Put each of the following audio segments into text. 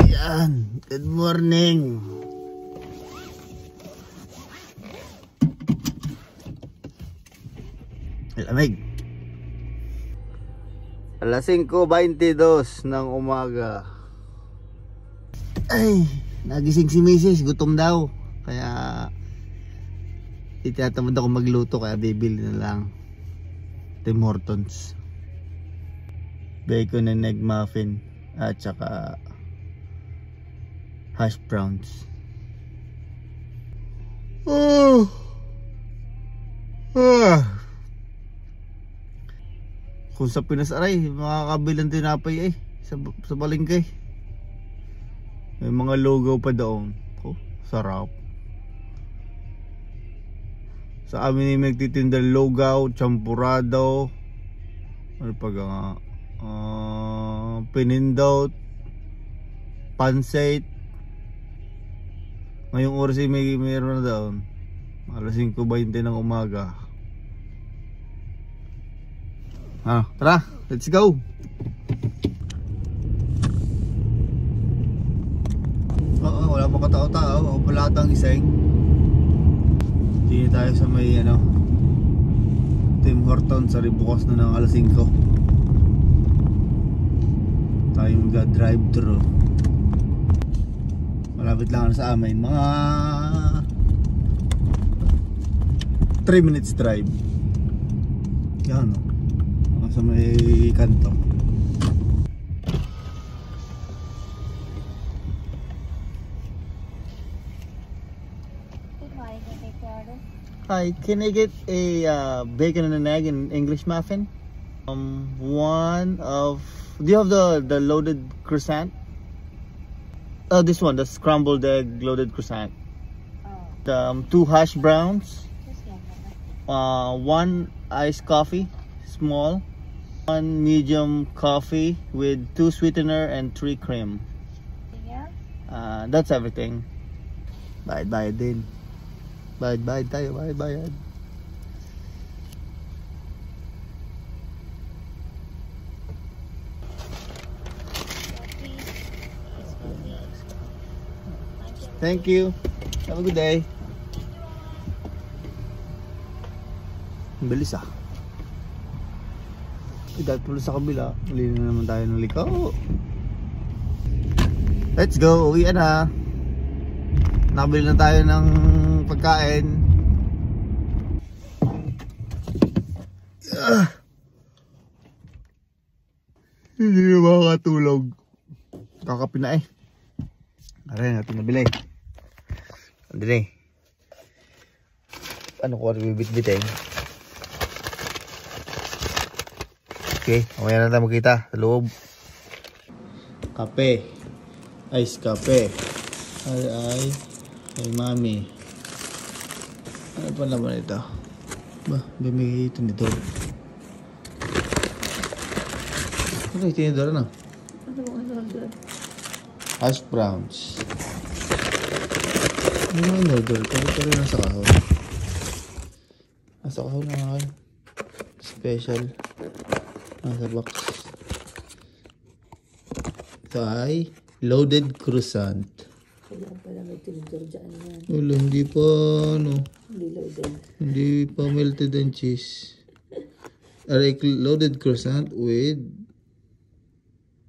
Yan. Good morning. Lamig. Alas 5:22 ng umaga. Ay, nagising si Mrs. Gutom daw. Kaya itinatamad ako magluto, kaya bibili na lang Tim Hortons bacon and egg muffin at saka hash browns. Kung sa Pinas aray, makakabilang tinapay sa palengke. May mga logo pa doon. Oh, sarap. Sa amin ay magtitinda logaw, champurado, ano pa nga, pinindot, pancit. Ngayong oras ay mayroon na doon. Alas 5:20 ng umaga. Tara, let's go. Wala pa katao-tao. Ako pala atang iseng. Hindi tayo sa may Tim Hortons. Sari bukas na ng alas 5. Tayo mag-drive thru. Malapit lang sa amin. Mga 3 minutes drive. Yan sa may kanto. Hi, can I get a bacon and an egg and English muffin? One of. Do you have the loaded croissant? Oh, this one, the scrambled egg loaded croissant. Oh. 2 hash browns. 1 iced coffee, small. 1 medium coffee with 2 sweetener and 3 cream. Yeah. That's everything. Bayad din. Bayad tayo, bayad. Thank you. Have a good day. Bilis dahil tuloy sa kabila, muli na naman tayo ng liko. Let's go, uwi na. Nakabili na tayo ng pagkain. Hindi na makakatulog. Kakapi na Aray natin nabili. Andun ano ko bibit-bitin? Okay, mamaya na tayo magkita sa loob. Kape. Ice kape. Ay, mami. Ano pa naman ito? Bumigay ito nito. Ano yung tinidora na? Hash browns. Ano yung in-order? Ito rin nasa kahon. Nasa kahon na nga. Special. Nasa box. Ito ay loaded croissant. Kailangan pala may tinidor dyan yan. Wala, hindi pa Hindi loaded. Hindi pa melted and cheese. Loaded croissant with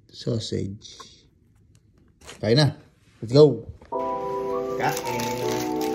sausage. Kain na. Let's go. Kain.